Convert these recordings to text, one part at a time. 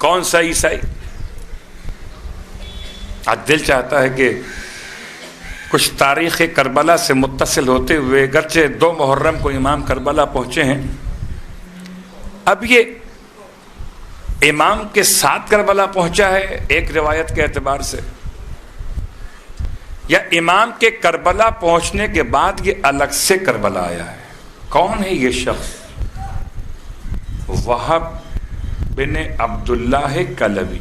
کون سا عیسائی؟ آج دل چاہتا ہے کہ کچھ تاریخ کربلا سے متصل ہوتے ہوئے، گرچہ 2 محرم کو امام کربلا پہنچے ہیں، اب یہ امام کے ساتھ کربلا پہنچا ہے ایک روایت کے اعتبار سے، یا امام کے کربلا پہنچنے کے بعد یہ الگ سے کربلا آیا ہے؟ کون ہے یہ شخص؟ وہب بن عبداللہ کلبی۔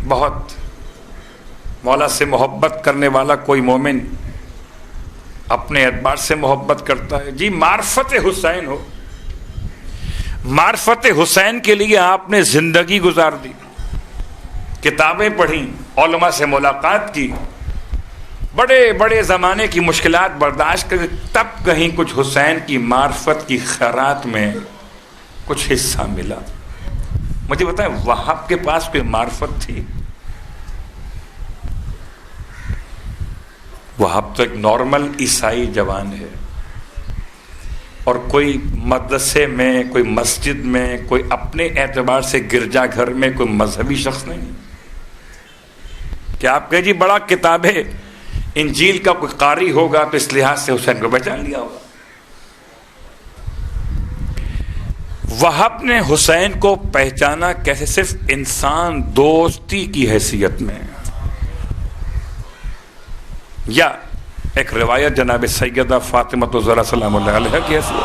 بہت مولا سے محبت کرنے والا کوئی مومن اپنے اعتبار سے محبت کرتا ہے، جی معرفت حسین ہو، معرفت حسین کے لیے آپ نے زندگی گزار دی، کتابیں پڑھیں، علماء سے ملاقات کی، بڑے بڑے زمانے کی مشکلات برداشت کر، تب کہیں کچھ حسین کی معرفت کی خیرات میں کچھ حصہ ملا۔ مجھے بتائیں وہاب کے پاس کوئی معرفت تھی؟ وہاب تو ایک نارمل عیسائی جوان ہے، اور کوئی مدرسے میں، کوئی مسجد میں، کوئی اپنے اعتبار سے گرجا گھر میں کوئی مذہبی شخص نہیں۔ کیا آپ کہیں جی بڑا کتاب ہے انجیل کا کوئی قاری ہوگا تو اس لحاظ سے حسین کو پہچان لیا ہوگا؟ وہاب نے حسین کو پہچانا کیسے؟ صرف انسان دوستی کی حیثیت میں، یا ایک روایت جناب سیدہ فاطمہ الزہرا سلام اللہ علیہا کی حیثیت۔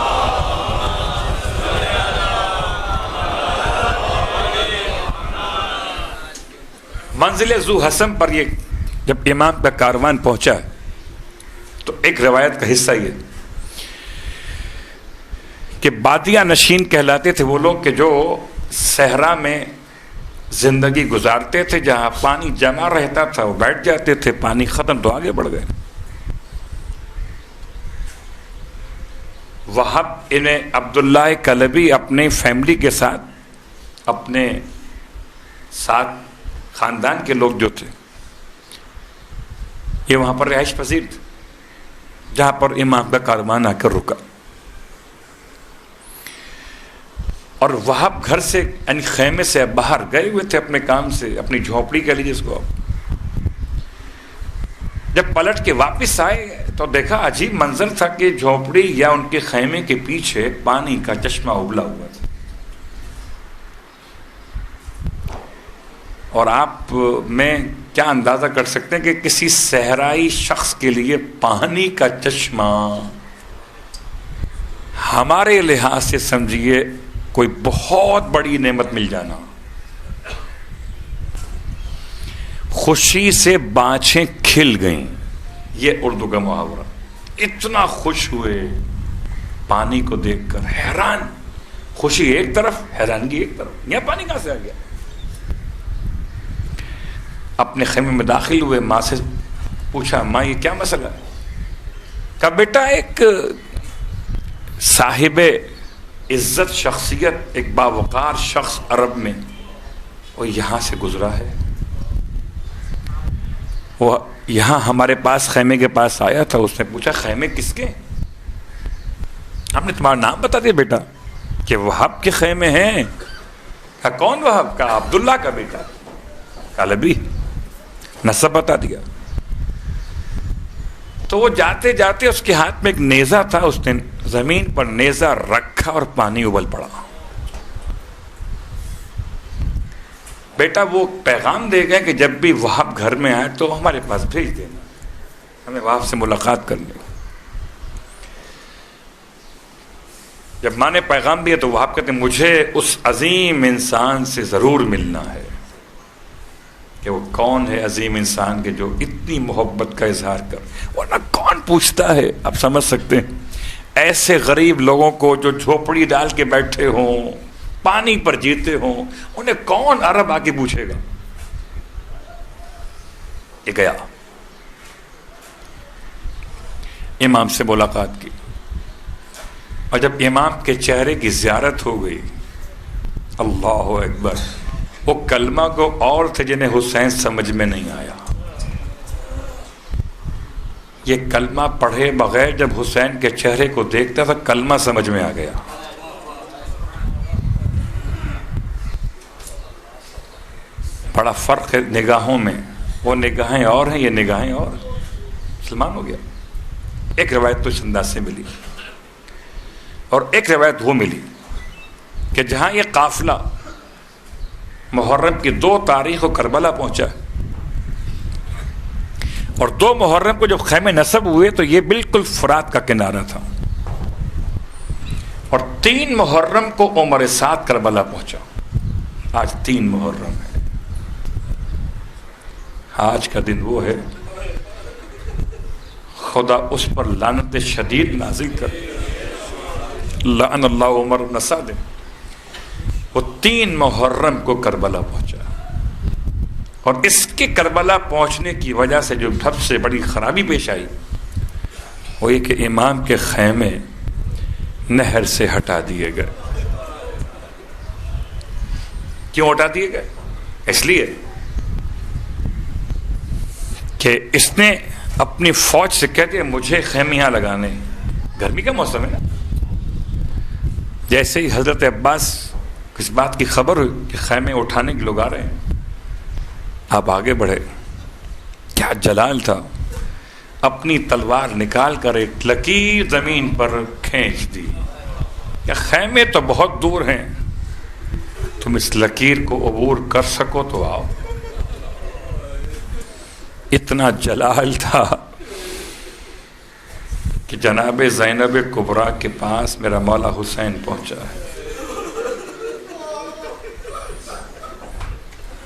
منزل ذو حسن پر یہ جب امام کا کاروان پہنچا تو ایک روایت کا حصہ یہ کہ بادیہ نشین کہلاتے تھے وہ لوگ کہ جو صحرا میں زندگی گزارتے تھے، جہاں پانی جمع رہتا تھا وہ بیٹھ جاتے تھے، پانی ختم تو آگے بڑھ گئے۔ وہاب انہیں عبداللہ کلبی اپنے فیملی کے ساتھ، اپنے ساتھ خاندان کے لوگ جو تھے، یہ وہاں پر رہائش پذیر تھے جہاں پر امام کا کاروان آ کر رکا۔ اور وہاب گھر سے یعنی خیمے سے باہر گئے ہوئے تھے اپنے کام سے، اپنی جھونپڑی کے لیے، جس کو جب پلٹ کے واپس آئے تو دیکھا عجیب منظر تھا کہ جھونپڑی یا ان کے خیمے کے پیچھے پانی کا چشمہ ابلا ہوا تھا۔ اور آپ میں کیا اندازہ کر سکتے ہیں کہ کسی صحرائی شخص کے لیے پانی کا چشمہ ہمارے لحاظ سے سمجھیے کوئی بہت بڑی نعمت مل جانا۔ خوشی سے بانچھیں کھل گئیں، یہ اردو کا محاورہ۔ اتنا خوش ہوئے پانی کو دیکھ کر، حیران، خوشی ایک طرف، حیرانگی ایک طرف، یہ پانی کہاں سے آ گیا؟ اپنے خیمے میں داخل ہوئے، ماں سے پوچھا ماں یہ کیا مسئلہ ہے؟ کہا بیٹا ایک صاحب عزت شخصیت، ایک باوقار شخص عرب میں وہ یہاں سے گزرا ہے، وہ یہاں ہمارے پاس خیمے کے پاس آیا تھا، اس نے پوچھا خیمے کس کے؟ ہم نے تمہارا نام بتا دیا بیٹا کہ وہاب کے خیمے ہیں۔ کہا کون وہاب؟ کہا عبداللہ کا بیٹا۔ کہا لبی، نسب بتا دیا۔ تو وہ جاتے جاتے اس کے ہاتھ میں ایک نیزہ تھا، اس نے زمین پر نیزہ رکھا اور پانی ابل پڑا۔ بیٹا وہ پیغام دے گئے کہ جب بھی وہاب گھر میں آئے تو ہمارے پاس بھیج دینا، ہمیں وہاب سے ملاقات کرنی۔ جب ماں نے پیغام دیا تو وہاب کہتے مجھے اس عظیم انسان سے ضرور ملنا ہے۔ کہ وہ کون ہے عظیم انسان کے جو اتنی محبت کا اظہار کر، ورنہ کون پوچھتا ہے؟ آپ سمجھ سکتے ہیں ایسے غریب لوگوں کو جو جھوپڑی ڈال کے بیٹھے ہوں، پانی پر جیتے ہوں، انہیں کون عرب آ کے پوچھے گا؟ یہ گیا، امام سے ملاقات کی، اور جب امام کے چہرے کی زیارت ہو گئی، اللہ اکبر، وہ کلمہ کو اور تھے جنہیں حسین سمجھ میں نہیں آیا۔ یہ کلمہ پڑھے بغیر جب حسین کے چہرے کو دیکھتا تھا کلمہ سمجھ میں آ گیا۔ بڑا فرق ہے نگاہوں میں، وہ نگاہیں اور ہیں، یہ نگاہیں اور، مسلمان ہو گیا۔ ایک روایت تو اس انداز سے ملی، اور ایک روایت وہ ملی کہ جہاں یہ قافلہ محرم کی 2 تاریخ کو کربلا پہنچا، اور 2 محرم کو جب خیمے نصب ہوئے تو یہ بالکل فرات کا کنارہ تھا، اور 3 محرم کو عمر سعد کربلا پہنچا۔ آج 3 محرم ہے، آج کا دن وہ ہے، خدا اس پر لعنت شدید نازل کر، لعن اللہ عمر بن سعد۔ وہ 3 محرم کو کربلا پہنچا، اور اس کے کربلا پہنچنے کی وجہ سے جو سب سے بڑی خرابی پیش آئی وہ یہ کہ امام کے خیمے نہر سے ہٹا دیے گئے۔ کیوں ہٹا دیے گئے؟ اس لیے کہ اس نے اپنی فوج سے کہہ دیا مجھے خیمے یہاں لگانے، گرمی کا موسم ہے نا۔ جیسے ہی حضرت عباس اس بات کی خبر ہوئی کہ خیمے اٹھانے کے لوگ آ رہے ہیں، آپ آگے بڑھے، کیا جلال تھا، اپنی تلوار نکال کر ایک لکیر زمین پر کھینچ دی کہ خیمے تو بہت دور ہیں، تم اس لکیر کو عبور کر سکو تو آؤ۔ اتنا جلال تھا کہ جناب زینب کبریٰ کے پاس میرا مولا حسین پہنچا ہے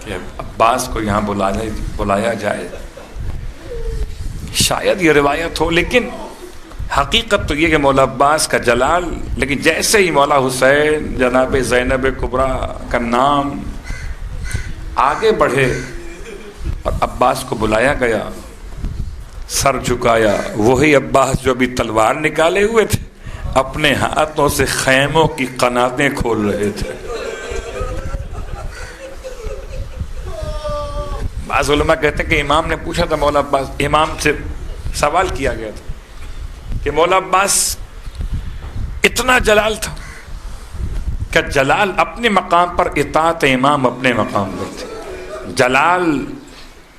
کہ عباس کو یہاں بلایا جائے۔ شاید یہ روایت ہو، لیکن حقیقت تو یہ کہ مولا عباس کا جلال، لیکن جیسے ہی مولا حسین جناب زینب کبریٰ کا نام آگے بڑھے اور عباس کو بلایا گیا، سر جھکایا، وہی عباس جو ابھی تلوار نکالے ہوئے تھے اپنے ہاتھوں سے خیموں کی قناتیں کھول رہے تھے۔ بعض علماء کہتے ہیں کہ امام نے پوچھا تھا مولا عباس، امام سے سوال کیا گیا تھا کہ مولا عباس اتنا جلال تھا کہ جلال اپنے مقام پر، اطاعت امام اپنے مقام پر تھی، جلال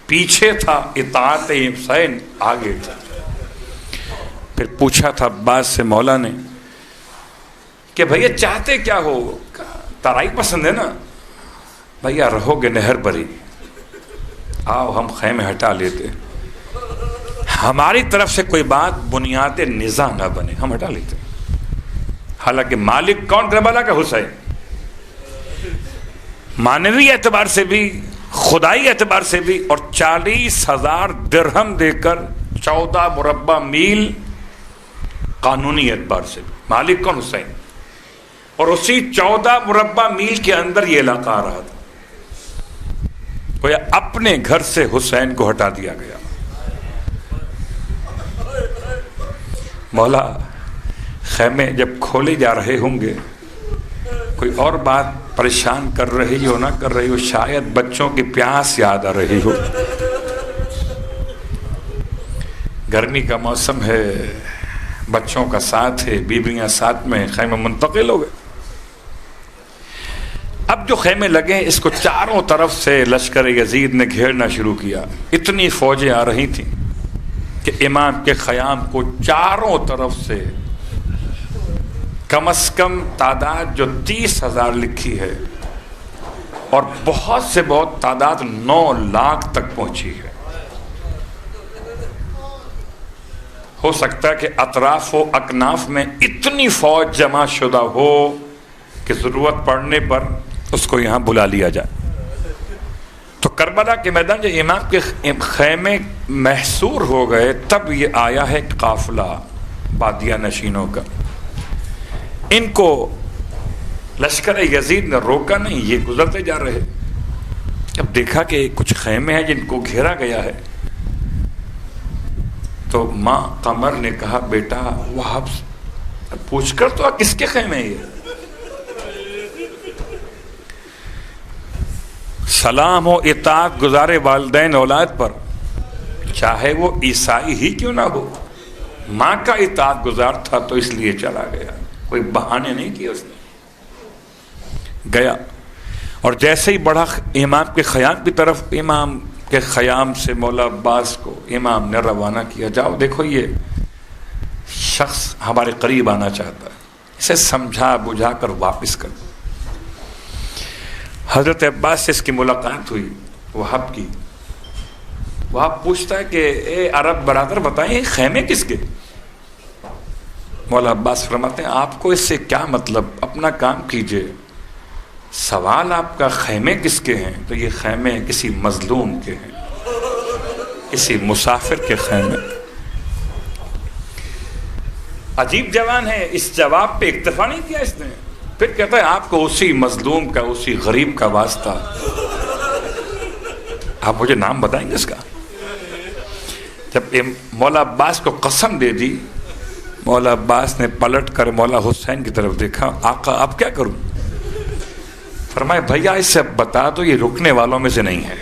پیچھے تھا، اطاعت حسین آگے تھا۔ پھر پوچھا تھا عباس سے مولا نے کہ بھیا چاہتے کیا ہو؟ ترائی پسند ہے نا؟ بھیا رہو گے نہر پر ہی، آؤ ہم خیمے ہٹا لیتے، ہماری طرف سے کوئی بات بنیاد نزاع نہ بنے، ہم ہٹا لیتے۔ حالانکہ مالک کون؟ کربلا کا حسین۔ معنوی اعتبار سے بھی، خدائی اعتبار سے بھی، اور 40,000 درہم دے کر 14 مربع میل قانونی اعتبار سے بھی مالک کون؟ حسین۔ اور اسی 14 مربع میل کے اندر یہ علاقہ آ رہا تھا، گویا اپنے گھر سے حسین کو ہٹا دیا گیا۔ مولا خیمے جب کھولے جا رہے ہوں گے، کوئی اور بات پریشان کر رہی ہو نہ کر رہی ہو، شاید بچوں کی پیاس یاد آ رہی ہو، گرمی کا موسم ہے، بچوں کا ساتھ ہے، بیویاں ساتھ میں، خیمے منتقل ہو گئے۔ اب جو خیمے لگے اس کو چاروں طرف سے لشکر یزید نے گھیرنا شروع کیا، اتنی فوجیں آ رہی تھیں کہ امام کے خیام کو چاروں طرف سے کم از کم تعداد جو 30,000 لکھی ہے، اور بہت سے بہت تعداد 9 لاکھ تک پہنچی ہے۔ ہو سکتا ہے کہ اطراف و اکناف میں اتنی فوج جمع شدہ ہو کہ ضرورت پڑنے پر اس کو یہاں بلا لیا جائے۔ تو کربلا کے میدان جو امام کے خیمے محصور ہو گئے، تب یہ آیا ہے قافلہ بادیہ نشینوں کا۔ ان کو لشکر یزید نے روکا نہیں، یہ گزرتے جا رہے۔ اب دیکھا کہ کچھ خیمے ہیں جن کو گھیرا گیا ہے، تو ماں قمر نے کہا بیٹا وہاں پوچھ کر تو کس کے خیمے ہیں یہ؟ سلام و اطاعت گزارے والدین اولاد پر، چاہے وہ عیسائی ہی کیوں نہ ہو، ماں کا اطاعت گزار تھا تو اس لیے چلا گیا، کوئی بہانے نہیں کیے اس نے، گیا اور جیسے ہی بڑھا امام کے خیام کی طرف، امام کے خیام سے مولا عباس کو امام نے روانہ کیا، جاؤ دیکھو یہ شخص ہمارے قریب آنا چاہتا ہے، اسے سمجھا بجھا کر واپس کر۔ حضرت عباس سے اس کی ملاقات ہوئی وہاب کی۔ وہاب پوچھتا ہے کہ اے عرب برادر بتائیں خیمے کس کے؟ مولا عباس فرماتے ہیں آپ کو اس سے کیا مطلب، اپنا کام کیجئے، سوال آپ کا خیمے کس کے ہیں؟ تو یہ خیمے کسی مظلوم کے ہیں، کسی مسافر کے خیمے۔ عجیب جوان ہے، اس جواب پہ اکتفا نہیں کیا اس نے، پھر کہتا ہے آپ کو اسی مظلوم کا، اسی غریب کا واسطہ، آپ مجھے نام بتائیں گے اس کا؟ جب مولا عباس کو قسم دے دی، مولا عباس نے پلٹ کر مولا حسین کی طرف دیکھا، آقا اب کیا کروں؟ فرمائے بھیا اس سے بتا دو یہ رکنے والوں میں سے نہیں ہے۔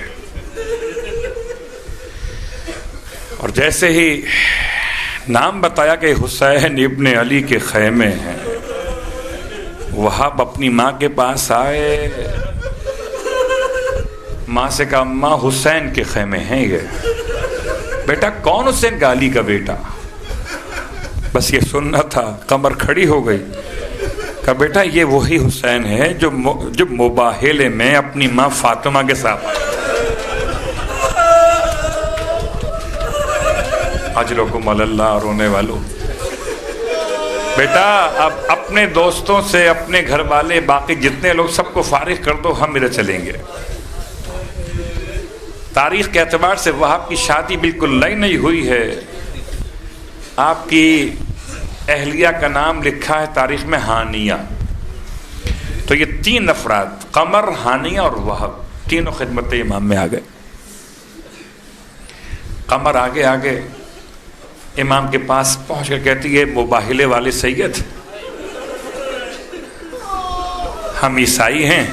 اور جیسے ہی نام بتایا کہ حسین ابن علی کے خیمے ہیں، وہاب اپنی ماں کے پاس آئے، ماں سے کہا ماں حسین کے خیمے ہیں یہ۔ بیٹا کون حسین کا؟ علی کا بیٹا۔ بس یہ سننا تھا، قمر کھڑی ہو گئی، کہا بیٹا یہ وہی حسین ہے جو مباہلے میں اپنی ماں فاطمہ کے ساتھ آیا۔ اجرکم علی اللہ، رونے والوں، بیٹا اب اپنے دوستوں سے، اپنے گھر والے، باقی جتنے لوگ سب کو فارغ کر دو، ہم میرے چلیں گے۔ تاریخ کے اعتبار سے وہاب کی شادی بالکل نئی نہیں ہوئی ہے، آپ کی اہلیہ کا نام لکھا ہے تاریخ میں ہانیہ۔ تو یہ تین افراد، قمر، ہانیہ اور وہاب، تینوں خدمت امام میں آ گئے۔ قمر آگے آگے امام کے پاس پہنچ کر کہتی ہے مباہلے والے سید، ہم عیسائی ہیں،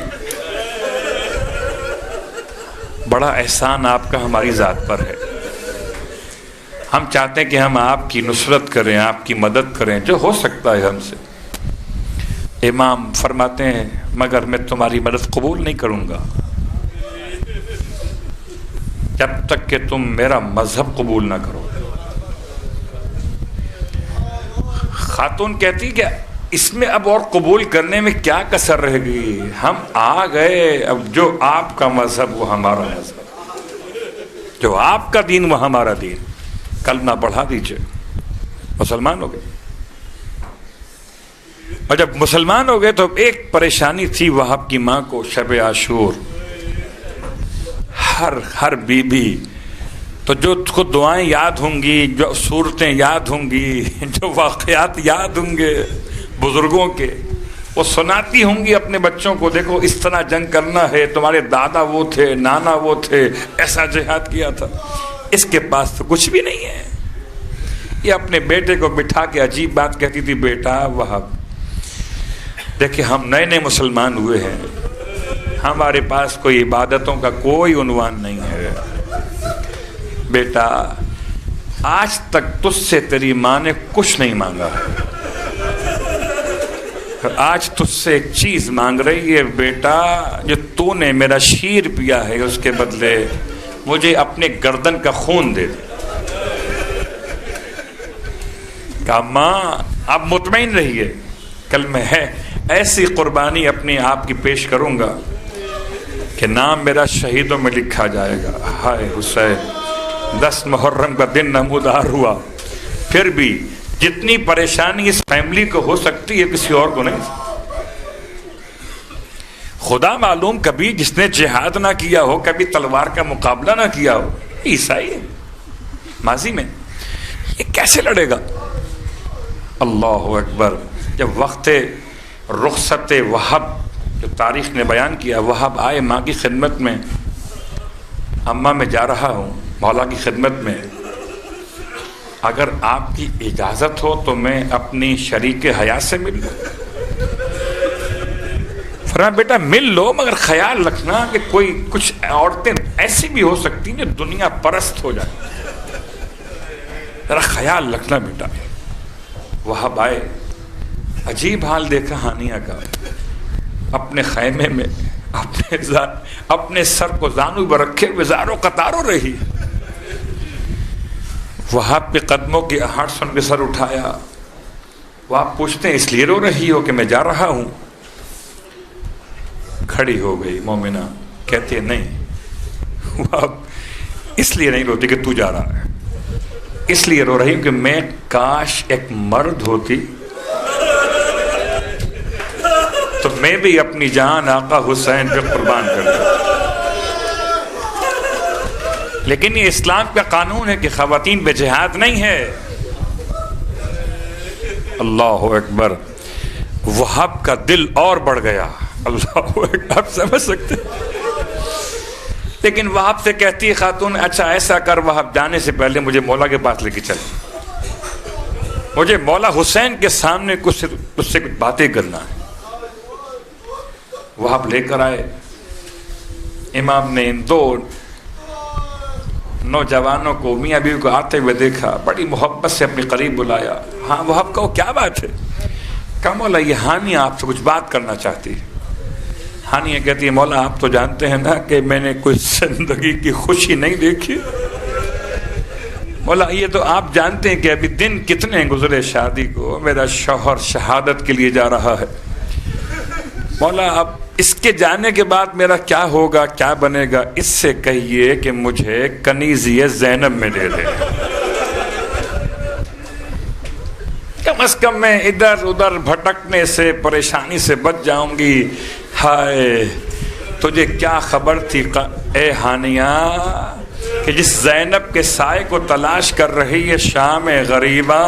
بڑا احسان آپ کا ہماری ذات پر ہے، ہم چاہتے ہیں کہ ہم آپ کی نصرت کریں، آپ کی مدد کریں، جو ہو سکتا ہے ہم سے۔ امام فرماتے ہیں مگر میں تمہاری مدد قبول نہیں کروں گا جب تک کہ تم میرا مذہب قبول نہ کرو۔ خاتون کہتی کہ اس میں اب اور قبول کرنے میں کیا کسر رہ گئی، ہم آ گئے، اب جو آپ کا مذہب وہ ہمارا مذہب، جو آپ کا دین وہ ہمارا دین، کلمہ بڑھا دیجئے، مسلمان ہو گئے۔ اور جب مسلمان ہو گئے تو ایک پریشانی تھی وہاب کی ماں کو، شب عاشور، ہر بی بی تو جو خود دعائیں یاد ہوں گی، جو صورتیں یاد ہوں گی، جو واقعات یاد ہوں گے بزرگوں کے، وہ سناتی ہوں گی اپنے بچوں کو، دیکھو اس طرح جنگ کرنا ہے، تمہارے دادا وہ تھے، نانا وہ تھے، ایسا جہاد کیا تھا۔ اس کے پاس تو کچھ بھی نہیں ہے۔ یہ اپنے بیٹے کو بٹھا کے عجیب بات کہتی تھی، بیٹا وہاب دیکھیں ہم نئے نئے مسلمان ہوئے ہیں، ہمارے پاس کوئی عبادتوں کا کوئی عنوان نہیں ہے، بیٹا آج تک تجھ سے تیری ماں نے کچھ نہیں مانگا ہے، آج تجھ سے ایک چیز مانگ رہی ہے بیٹا، جو تو نے میرا شیر پیا ہے اس کے بدلے مجھے اپنے گردن کا خون دے دے۔ کہا ماں آپ مطمئن رہیے، کل میں ہے ایسی قربانی اپنے آپ کی پیش کروں گا کہ نام میرا شہیدوں میں لکھا جائے گا۔ ہائے حسین، 10 محرم کا دن نمودار ہوا، پھر بھی جتنی پریشانی اس فیملی کو ہو سکتی ہے کسی اور کو نہیں۔ خدا معلوم کبھی جس نے جہاد نہ کیا ہو، کبھی تلوار کا مقابلہ نہ کیا ہو، عیسائی ہے ماضی میں، یہ کیسے لڑے گا؟ اللہ اکبر۔ جب وقت رخصت وہاب جو تاریخ نے بیان کیا، وہاب آئے ماں کی خدمت میں، اماں میں جا رہا ہوں مولا کی خدمت میں، اگر آپ کی اجازت ہو تو میں اپنی شریک حیات سے مل لوں۔ فرمایا بیٹا مل لو، مگر خیال رکھنا کہ کوئی کچھ عورتیں ایسی بھی ہو سکتی ہیں جو دنیا پرست ہو جائیں، ذرا خیال رکھنا بیٹا۔ وہاب آئے، عجیب حال دیکھا ہانیہ کا، اپنے خیمے میں اپنے سر کو زانو پر رکھے ہوئے زاروں قطاروں رہی. وہاب کے قدموں کی آہٹ سن کے سر اٹھایا. وہ آپ پوچھتے ہیں اس لیے رو رہی ہو کہ میں جا رہا ہوں؟ کھڑی ہو گئی مومنہ. کہتی ہے نہیں، وہ اب اس لیے نہیں روتی کہ تو جا رہا ہے، اس لیے رو رہی ہوں کہ میں کاش ایک مرد ہوتی تو میں بھی اپنی جان آقا حسین پہ قربان کرتا. لیکن یہ اسلام کا قانون ہے کہ خواتین پہ جہاد نہیں ہے. اللہ اکبر. وہاب کا دل اور بڑھ گیا. اللہ اکبر. آپ سمجھ سکتے ہیں. لیکن وہاب سے کہتی ہے خاتون اچھا ایسا کر، وہاب جانے سے پہلے مجھے مولا کے پاس لے کے چل، مجھے مولا حسین کے سامنے کچھ سے کچھ باتیں کرنا ہے. وہاب لے کر آئے. امام نے ان دو نوجوانوں کو، میاں بیوی کو آتے ہوئے دیکھا، بڑی محبت سے اپنے قریب بلایا. ہاں وہاب کہو کیا بات ہے؟ کہا مولا یہ ہانیہ آپ سے کچھ بات کرنا چاہتی ہے. ہانیہ کہتی ہے مولا آپ تو جانتے ہیں نا کہ میں نے کوئی زندگی کی خوشی نہیں دیکھی. مولا یہ تو آپ جانتے ہیں کہ ابھی دن کتنے گزرے شادی کو، میرا شوہر شہادت کے لیے جا رہا ہے. مولا اب اس کے جانے کے بعد میرا کیا ہوگا، کیا بنے گا؟ اس سے کہیے کہ مجھے کنیزی زینب میں دے دے، کم از کم میں ادھر ادھر بھٹکنے سے، پریشانی سے بچ جاؤں گی. ہائے تجھے کیا خبر تھی اے ہانیہ کہ جس زینب کے سائے کو تلاش کر رہی ہے شام غریبہ،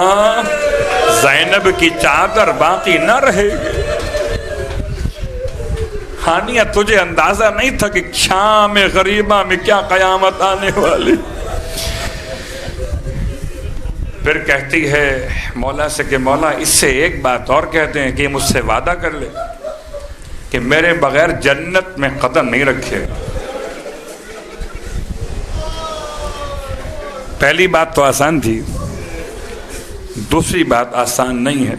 زینب کی چادر باقی نہ رہے گی. ہانیہ تجھے اندازہ نہیں تھا کہ شام غریبہ میں کیا قیامت آنے والی. پھر کہتی ہے مولا سے کہ مولا اس سے ایک بات اور کہتے ہیں کہ مجھ سے وعدہ کر لے کہ میرے بغیر جنت میں قدم نہیں رکھے. پہلی بات تو آسان تھی، دوسری بات آسان نہیں ہے.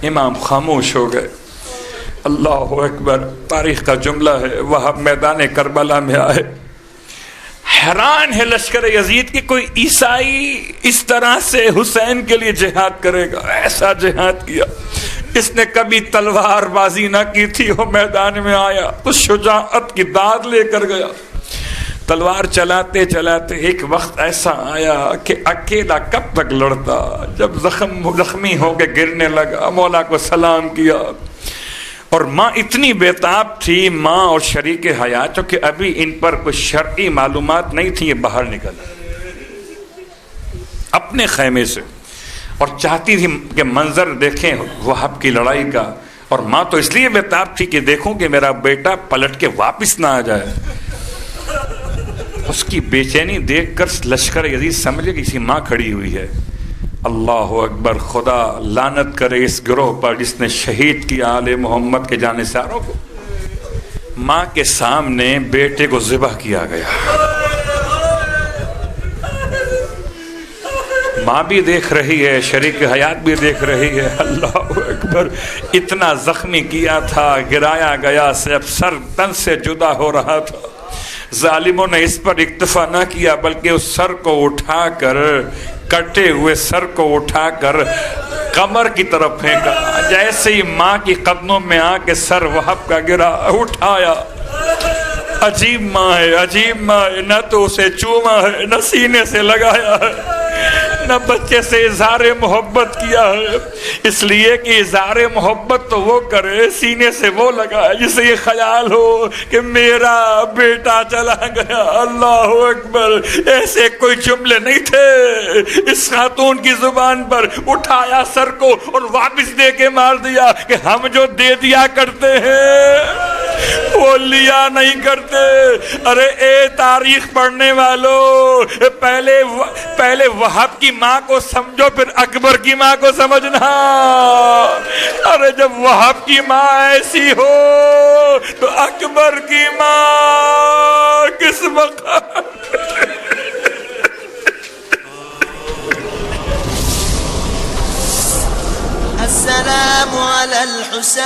امام خاموش ہو گئے. اللہ اکبر. تاریخ کا جملہ ہے. وہاب میدان کربلا میں آئے. حیران ہے لشکر یزید کی کوئی عیسائی اس طرح سے حسین کے لیے جہاد کرے گا. ایسا جہاد کیا. اس نے کبھی تلوار بازی نہ کی تھی. وہ میدان میں آیا تو شجاعت کی داد لے کر گیا. تلوار چلاتے چلاتے ایک وقت ایسا آیا کہ اکیلا کب تک لڑتا. جب زخمی ہو کے گرنے لگا مولا کو سلام کیا. اور ماں اتنی بیتاب تھی، ماں اور شریک حیات، چونکہ ابھی ان پر کچھ شرعی معلومات نہیں تھی. یہ باہر نکل اپنے خیمے سے اور چاہتی تھی کہ منظر دیکھیں وہاب کی لڑائی کا. اور ماں تو اس لیے بیتاب تھی کہ دیکھوں کہ میرا بیٹا پلٹ کے واپس نہ آ جائے. اس کی بے چینی دیکھ کر لشکر یزید سمجھے کہ اسی ماں کھڑی ہوئی ہے. اللہ اکبر. خدا لعنت کرے اس گروہ پر جس نے شہید کیا آل محمد کے جانثاروں کو. ماں کے سامنے بیٹے کو ذبح کیا گیا. ماں بھی دیکھ رہی ہے، شریک حیات بھی دیکھ رہی ہے. اللہ اکبر. اتنا زخمی کیا تھا، گرایا گیا، سر تن سے جدا ہو رہا تھا. ظالموں نے اس پر اکتفا نہ کیا بلکہ اس سر کو اٹھا کر، کٹے ہوئے سر کو اٹھا کر قمر کی طرف پھینکا. جیسے ہی ماں کی قدموں میں آ کے سر وہاب کا گرا، اٹھایا. عجیب ماں ہے، عجیب ماں ہے. نہ تو اسے چوما ہے، نہ سینے سے لگایا ہے، نہ بچے سے اظہار محبت کیا ہے. اس لیے کہ اظہار محبت تو وہ کرے، سینے سے وہ لگائے جسے یہ خیال ہو کہ میرا بیٹا چلا گیا. اللہ اکبر. ایسے کوئی جملے نہیں تھے اس خاتون کی زبان پر. اٹھایا سر کو اور واپس دے کے مار دیا کہ ہم جو دے دیا کرتے ہیں وہ لیا نہیں کرتے. ارے اے تاریخ پڑھنے والوں، پہلے وہاب کی ماں کو سمجھو پھر اکبر کی ماں کو سمجھنا. ارے جب وہاب کی ماں ایسی ہو تو اکبر کی ماں کس مقام. السلام علی الحسین